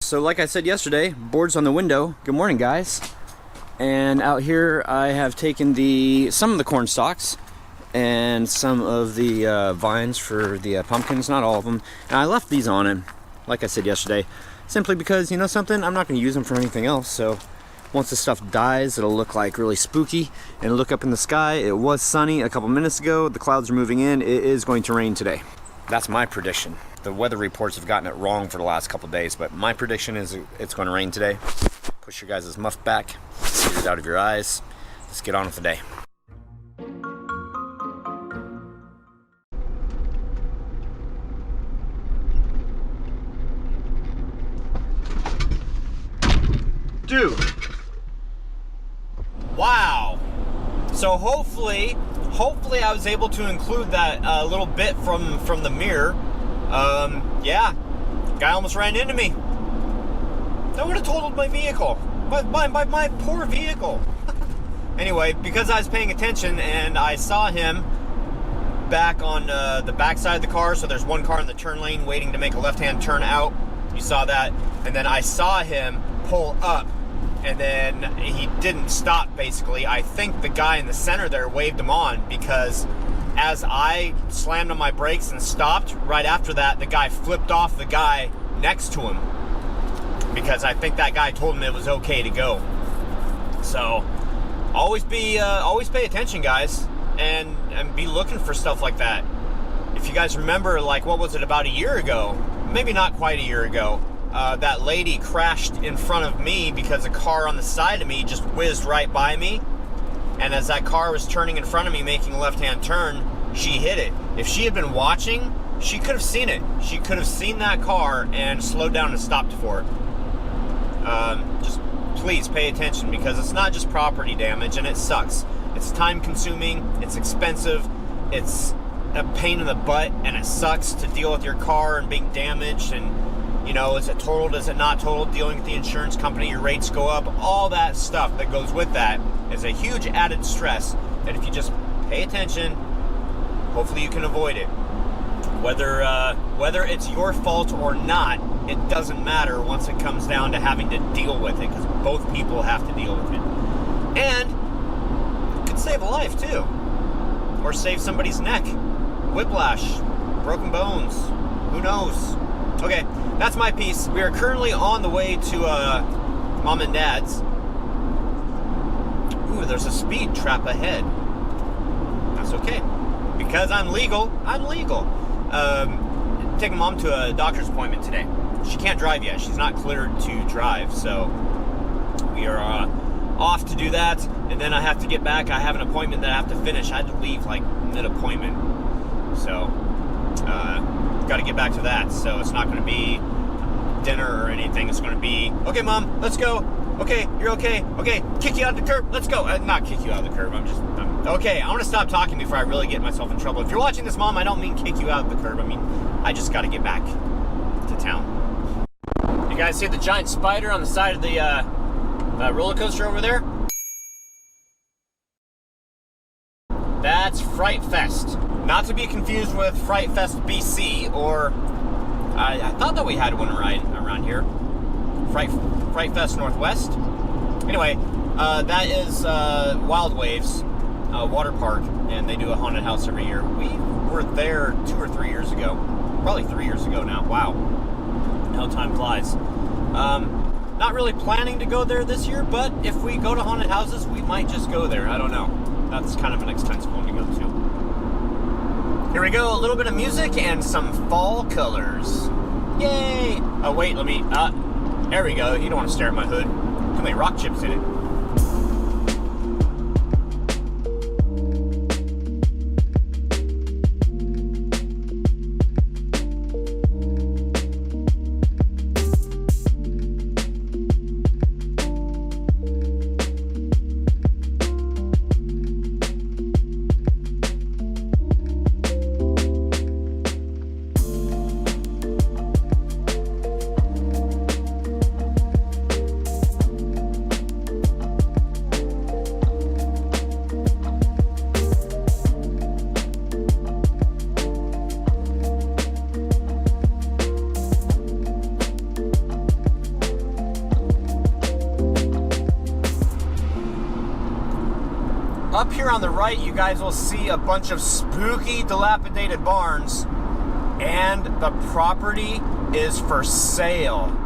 So like I said yesterday, boards on the window. Good morning, guys. And out here I have taken some of the corn stalks and some of the vines for the pumpkins, not all of them. And I left these on it, like I said yesterday, simply because, you know something, I'm not going to use them for anything else. So once the stuff dies, it'll look like really spooky. And look up in the sky, it was sunny a couple minutes ago. The clouds are moving in. It is going to rain today. That's my prediction. The weather reports have gotten it wrong for the last couple days, but my prediction is it's going to rain today. Push your guys' muff back, get it out of your eyes. Let's get on with the day. Dude. Wow. So hopefully I was able to include that little bit from the mirror. Yeah, guy almost ran into me. That would have totaled my vehicle, my poor vehicle. Anyway, because I was paying attention and I saw him back on the back side of the car, so there's one car in the turn lane waiting to make a left-hand turn out. You saw that, and then I saw him pull up, and then he didn't stop, basically. I think the guy in the center there waved him on, because as I slammed on my brakes and stopped, right after that, the guy flipped off the guy next to him, because I think that guy told him it was okay to go. So always pay attention, guys, and be looking for stuff like that. If you guys remember, like, what was it, about a year ago, maybe not quite a year ago, that lady crashed in front of me because a car on the side of me just whizzed right by me. And as that car was turning in front of me, making a left-hand turn, she hit it. If she had been watching, she could have seen it. She could have seen that car and slowed down and stopped for it. Just please pay attention, because it's not just property damage, and it sucks. It's time-consuming, it's expensive, it's a pain in the butt, and it sucks to deal with your car and being damaged, and, you know, is it totaled, is it not totaled, dealing with the insurance company, your rates go up, all that stuff that goes with that is a huge added stress that if you just pay attention, hopefully you can avoid it. Whether it's your fault or not, it doesn't matter once it comes down to having to deal with it, because both people have to deal with it. And it could save a life too, or save somebody's neck, whiplash, broken bones, who knows. Okay, that's my piece. We are currently on the way to Mom and Dad's. Ooh, there's a speed trap ahead. That's okay, because I'm legal. Taking Mom to a doctor's appointment today. She can't drive yet. She's not cleared to drive, so we are off to do that. And then I have to get back. I have an appointment that I have to finish. I had to leave like mid-appointment, so got to get back to that. So it's not going to be dinner or anything. It's going to be, okay, Mom, let's go. Okay, you're okay. Okay, kick you out the curb. Let's go. Not kick you out of the curb. Okay, I want to stop talking before I really get myself in trouble. If you're watching this, Mom, I don't mean kick you out of the curb. I mean, I just got to get back to town. You guys see the giant spider on the side of the roller coaster over there? That's Fright Fest. Not to be confused with Fright Fest BC, or I thought that we had one right around here. Fright Fest Northwest. Anyway, that is Wild Waves water park, and they do a haunted house every year. We were there 2 or 3 years ago. Probably 3 years ago now. Wow. How time flies. Not really planning to go there this year, but if we go to haunted houses, we might just go there. I don't know. That's kind of an expensive one to go to. Here we go. A little bit of music and some fall colors. Yay! Oh, wait, let me... there we go. You don't want to stare at my hood. Too many rock chips in it. up here on the right, you guys will see a bunch of spooky, dilapidated barns, and the property is for sale.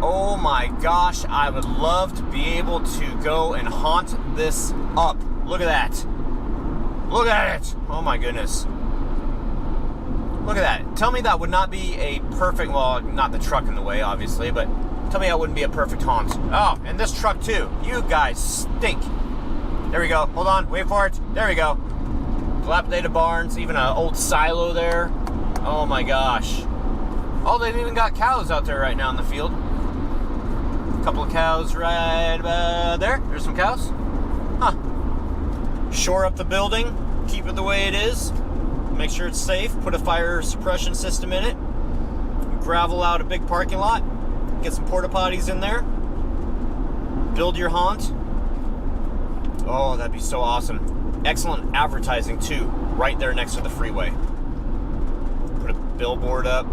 Oh my gosh, I would love to be able to go and haunt this up. Look at that. Look at it. Oh my goodness. Look at that. Tell me that would not be a perfect, well, not the truck in the way, obviously, but tell me that wouldn't be a perfect haunt. Oh, and this truck too. You guys stink. There we go. Hold on. Wait for it. There we go. Dilapidated barns. Even an old silo there. Oh my gosh. Oh, they've even got cows out there right now in the field. A couple of cows right about there. There's some cows. Huh. Shore up the building. Keep it the way it is. Make sure it's safe. Put a fire suppression system in it. Gravel out a big parking lot. Get some porta potties in there. Build your haunt. Oh, that'd be so awesome. Excellent advertising too, right there next to the freeway. Put a billboard up.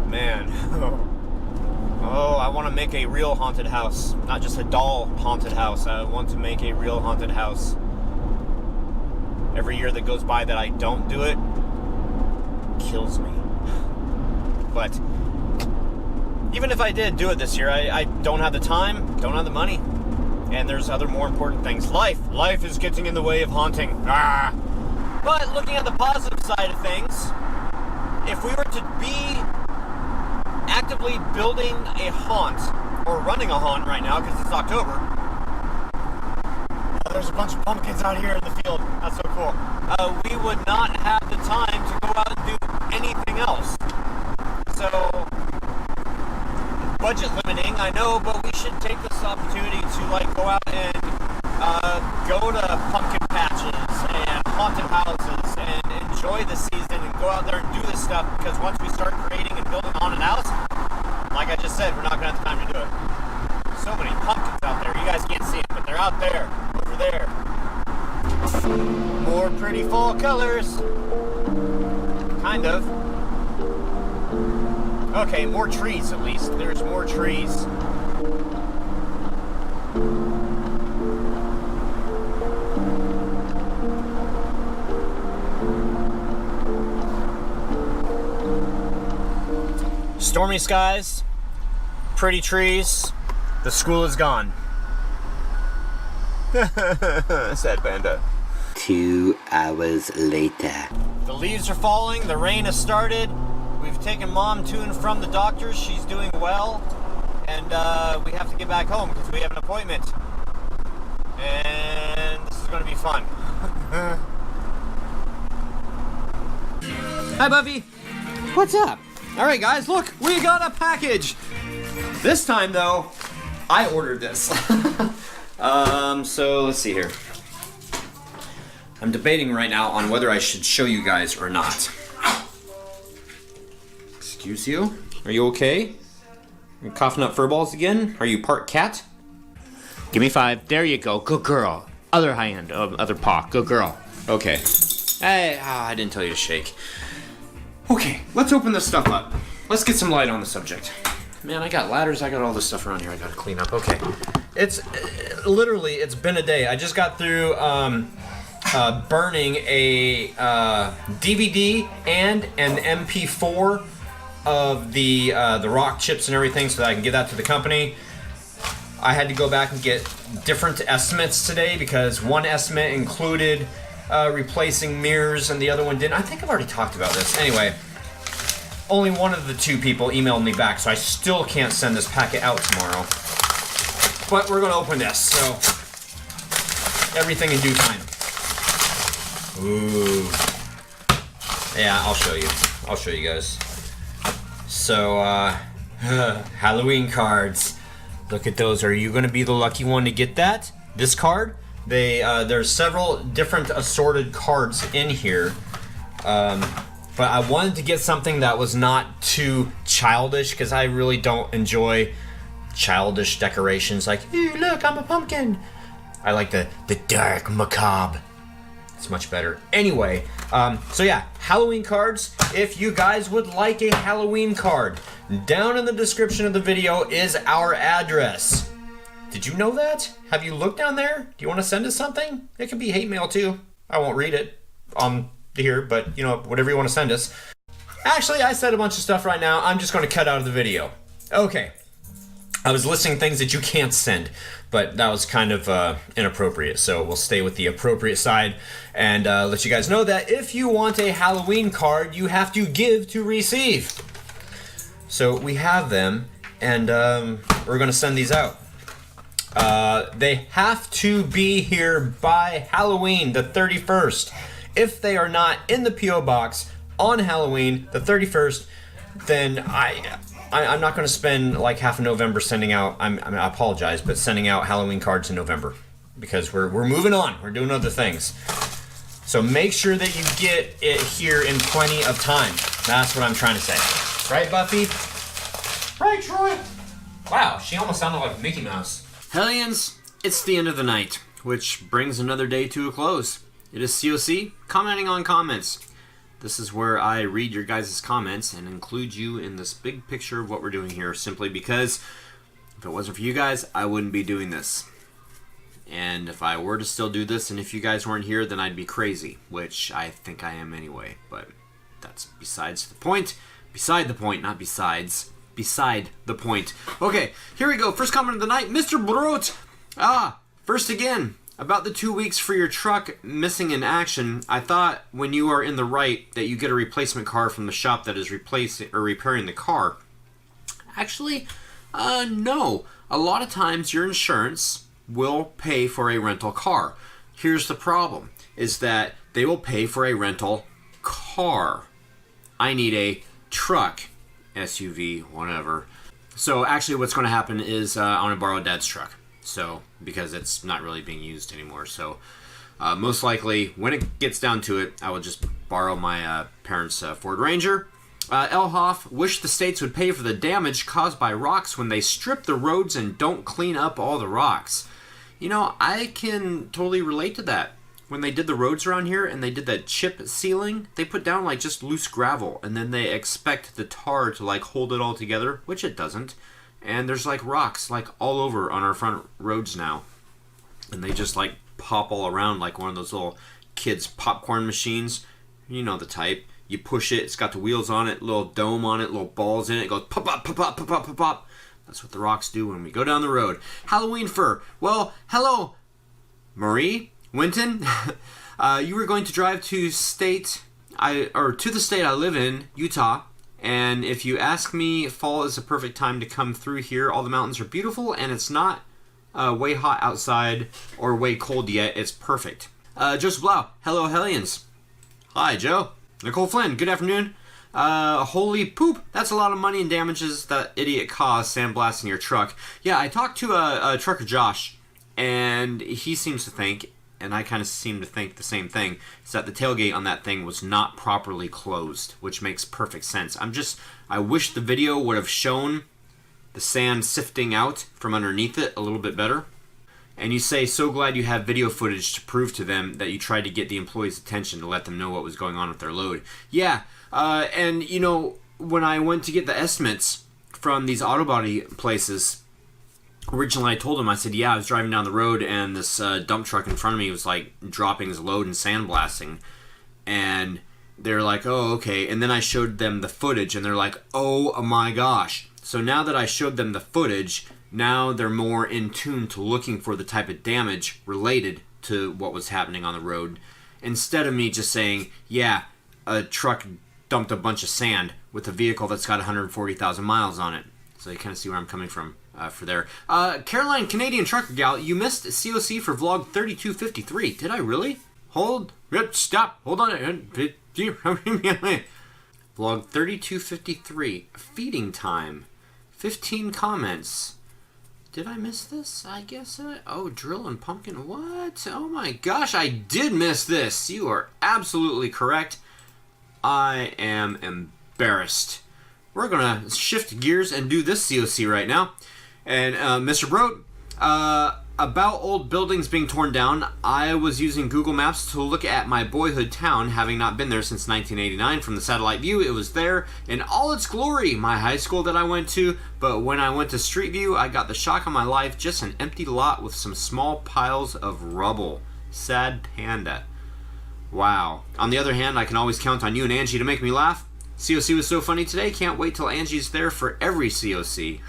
Man. Oh, I want to make a real haunted house. Not just a doll haunted house. I want to make a real haunted house. Every year that goes by that I don't do it kills me. But even if I did do it this year, I don't have the time, don't have the money. And there's other more important things. Life is getting in the way of haunting. Ah. But looking at the positive side of things, if we were to be actively building a haunt, or running a haunt right now, because it's October. There's a bunch of pumpkins out here in the field. That's so cool. We would not have the time to go out and do anything else. So, budget limiting, I know, but we should take this opportunity to like go out and go to pumpkin patches and haunted houses and enjoy the season and go out there and do this stuff, because once we start creating and building a haunted house, like I just said, we're not going to have time to do it. So many pumpkins out there. You guys can't see them, but they're out there, over there. More pretty fall colors. Kind of. Okay, more trees at least. There's more trees. Stormy skies, pretty trees, the school is gone. Sad panda. 2 hours later. The leaves are falling, the rain has started. We've taken Mom to and from the doctor's. She's doing well. And we have to get back home because we have an appointment. And this is going to be fun. Hi, Buffy. What's up? All right, guys, look, we got a package. This time, though, I ordered this. So let's see here. I'm debating right now on whether I should show you guys or not. Excuse you? Are you okay? You're coughing up fur balls again? Are you part cat? Give me 5. There you go. Good girl. Other high end. Other paw. Good girl. Okay. Hey, I didn't tell you to shake. Okay, let's open this stuff up. Let's get some light on the subject. Man, I got ladders. I got all this stuff around here I gotta clean up. Okay. It's literally, it's been a day. I just got through burning a DVD and an MP4 of the rock chips and everything so that I can give that to the company. I had to go back and get different estimates today because one estimate included replacing mirrors and the other one didn't. I think I've already talked about this. Anyway, only one of the two people emailed me back, so I still can't send this packet out tomorrow. But we're gonna open this, so everything in due time. Ooh. Yeah, I'll show you. I'll show you guys. So, Halloween cards. Look at those. Are you gonna be the lucky one to get that? This card? There's several different assorted cards in here. But I wanted to get something that was not too childish because I really don't enjoy childish decorations like, hey, look, I'm a pumpkin. I like the dark macabre. It's much better. Anyway, so yeah, Halloween cards. If you guys would like a Halloween card, down in the description of the video is our address. Did you know that? Have you looked down there? Do you want to send us something? It could be hate mail too. I won't read it on here, but you know, whatever you want to send us. Actually, I said a bunch of stuff right now. I'm just going to cut out of the video. Okay. I was listing things that you can't send, but that was kind of inappropriate, so we'll stay with the appropriate side and let you guys know that if you want a Halloween card, you have to give to receive. So we have them, and we're going to send these out. They have to be here by Halloween the 31st. If they are not in the P.O. box on Halloween the 31st, then I'm not going to spend like half of November sending out, I apologize, but sending out Halloween cards in November because we're moving on. We're doing other things. So make sure that you get it here in plenty of time. That's what I'm trying to say. Right, Buffy? Right, Troy? Wow, she almost sounded like Mickey Mouse. Hellions, it's the end of the night, which brings another day to a close. It is COC, commenting on comments. This is where I read your guys' comments and include you in this big picture of what we're doing here, simply because if it wasn't for you guys, I wouldn't be doing this. And if I were to still do this, and if you guys weren't here, then I'd be crazy, which I think I am anyway, but that's besides the point. Beside the point, not besides. Beside the point. Okay, here we go. First comment of the night, Mr. Brot. First again, about the 2 weeks for your truck missing in action, I thought when you are in the right that you get a replacement car from the shop that is replacing or repairing the car. Actually, no. A lot of times your insurance will pay for a rental car. Here's the problem, is that they will pay for a rental car. I need a truck, SUV, whatever. So actually what's going to happen is I want to borrow Dad's truck. So, because it's not really being used anymore. So, most likely, when it gets down to it, I will just borrow my parents' Ford Ranger. Elhoff, wish the states would pay for the damage caused by rocks when they strip the roads and don't clean up all the rocks. You know, I can totally relate to that. When they did the roads around here and they did that chip sealing, they put down like just loose gravel and then they expect the tar to like hold it all together, which it doesn't. And there's like rocks like all over on our front roads now. And they just like pop all around like one of those little kids' popcorn machines. You know the type. You push it, it's got the wheels on it, little dome on it, little balls in it. It goes pop, pop, pop, pop, pop, pop, pop, pop. That's what the rocks do when we go down the road. Halloween fur. Well, hello, Marie Winton. You were going to drive to the state I live in, Utah. And if you ask me, fall is a perfect time to come through here. All the mountains are beautiful, and it's not way hot outside or way cold yet. It's perfect. Joseph Blau, hello, Hellions. Hi, Joe. Nicole Flynn, good afternoon. Holy poop, that's a lot of money and damages that idiot caused sandblasting your truck. Yeah, I talked to a trucker, Josh, and he seems to think, and I kind of seem to think the same thing, is that the tailgate on that thing was not properly closed, which makes perfect sense. I wish the video would have shown the sand sifting out from underneath it a little bit better. And you say, so glad you have video footage to prove to them that you tried to get the employees' attention to let them know what was going on with their load. Yeah, and you know, when I went to get the estimates from these auto body places, originally I told him, I said, yeah, I was driving down the road and this dump truck in front of me was like dropping his load and sandblasting. And they're like, oh, okay. And then I showed them the footage and they're like, oh my gosh. So now that I showed them the footage, now they're more in tune to looking for the type of damage related to what was happening on the road. Instead of me just saying, yeah, a truck dumped a bunch of sand with a vehicle that's got 140,000 miles on it. So you kind of see where I'm coming from. For there. Caroline Canadian Trucker Gal, you missed COC for vlog 3253. Did I really? Stop. Hold on. Vlog 3253. Feeding time. 15 comments. Did I miss this? I guess drill and pumpkin. What? Oh my gosh, I did miss this. You are absolutely correct. I am embarrassed. We're going to shift gears and do this COC right now. And Mr. Brote, About old buildings being torn down, I was using Google Maps to look at my boyhood town, having not been there since 1989. From the satellite view, it was there in all its glory, my high school that I went to, but when I went to Street View, I got the shock of my life, just an empty lot with some small piles of rubble. Sad panda. Wow. On the other hand, I can always count on you and Angie to make me laugh. COC was so funny today, can't wait till Angie's there for every COC.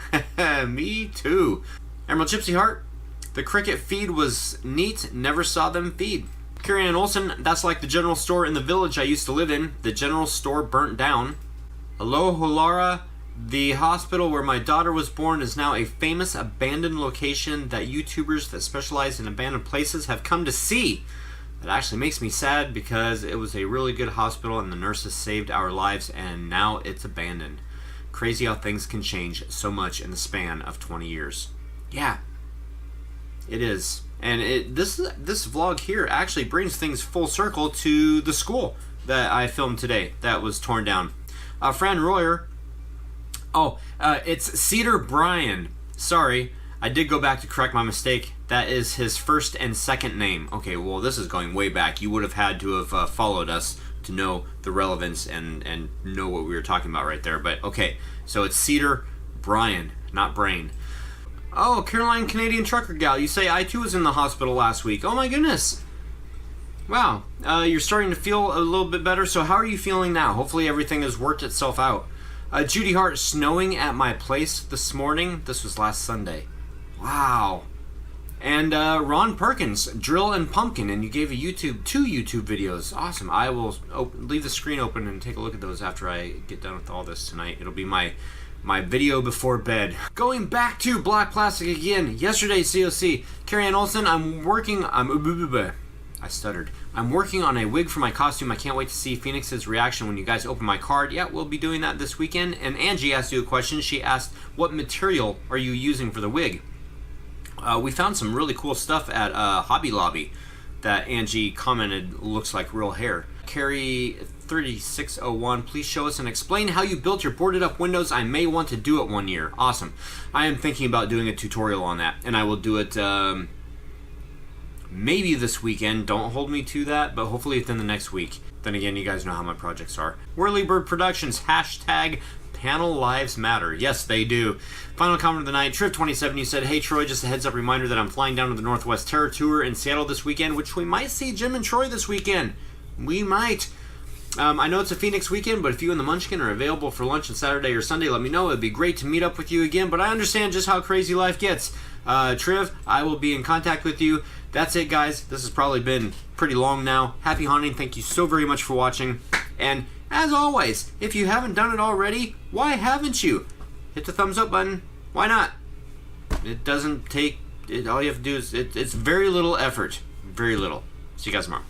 Me too. Emerald Gypsy Heart. The cricket feed was neat, never saw them feed. Carrie Ann Olsen, that's like the general store in the village I used to live in. The general store burnt down. Hello, Holara. The hospital where my daughter was born is now a famous abandoned location that YouTubers that specialize in abandoned places have come to see. That actually makes me sad because it was a really good hospital and the nurses saved our lives and now it's abandoned. Crazy how things can change so much in the span of 20 years. Yeah. It is. And this vlog here actually brings things full circle to the school that I filmed today that was torn down. Fran Royer. Oh, it's Cedar Bryan. Sorry, I did go back to correct my mistake. That is his first and second name. Okay, well, this is going way back. You would have had to have followed us to know the relevance and know what we were talking about right there. But okay, so it's Cedar Bryan, not Brain. Oh, Caroline Canadian Trucker Gal, you say I too was in the hospital last week. Oh my goodness. Wow, you're starting to feel a little bit better, so how are you feeling now? Hopefully everything has worked itself out. Judy Hart, snowing at my place this morning. This was last Sunday. Wow. And Ron Perkins, Drill and Pumpkin, and you gave two YouTube videos. Awesome. I will leave the screen open and take a look at those after I get done with all this tonight. It'll be my video before bed. Going back to Black Plastic again. Yesterday, COC. Carrie Ann Olsen, I'm working on a wig for my costume. I can't wait to see Phoenix's reaction when you guys open my card. Yeah, we'll be doing that this weekend. And Angie asked you a question. She asked, what material are you using for the wig? We found some really cool stuff at Hobby Lobby that Angie commented looks like real hair. Carrie 3601, please show us and explain how you built your boarded up windows. I may want to do it one year. Awesome. I am thinking about doing a tutorial on that, and I will do it maybe this weekend. Don't hold me to that, but hopefully within the next week. Then again, you guys know how my projects are. Whirlybird Productions, hashtag Panel Lives Matter. Yes, they do. Final comment of the night. Triv27, you said, hey Troy, just a heads up reminder that I'm flying down to the Northwest Terror Tour in Seattle this weekend, which we might see Jim and Troy this weekend. We might. I know it's a Phoenix weekend, but if you and the Munchkin are available for lunch on Saturday or Sunday, let me know. It'd be great to meet up with you again, but I understand just how crazy life gets. Triv, I will be in contact with you. That's it, guys. This has probably been pretty long now. Happy haunting. Thank you so very much for watching. And as always, if you haven't done it already, why haven't you? Hit the thumbs up button. Why not? It doesn't take... all you have to do is... It's very little effort. Very little. See you guys tomorrow.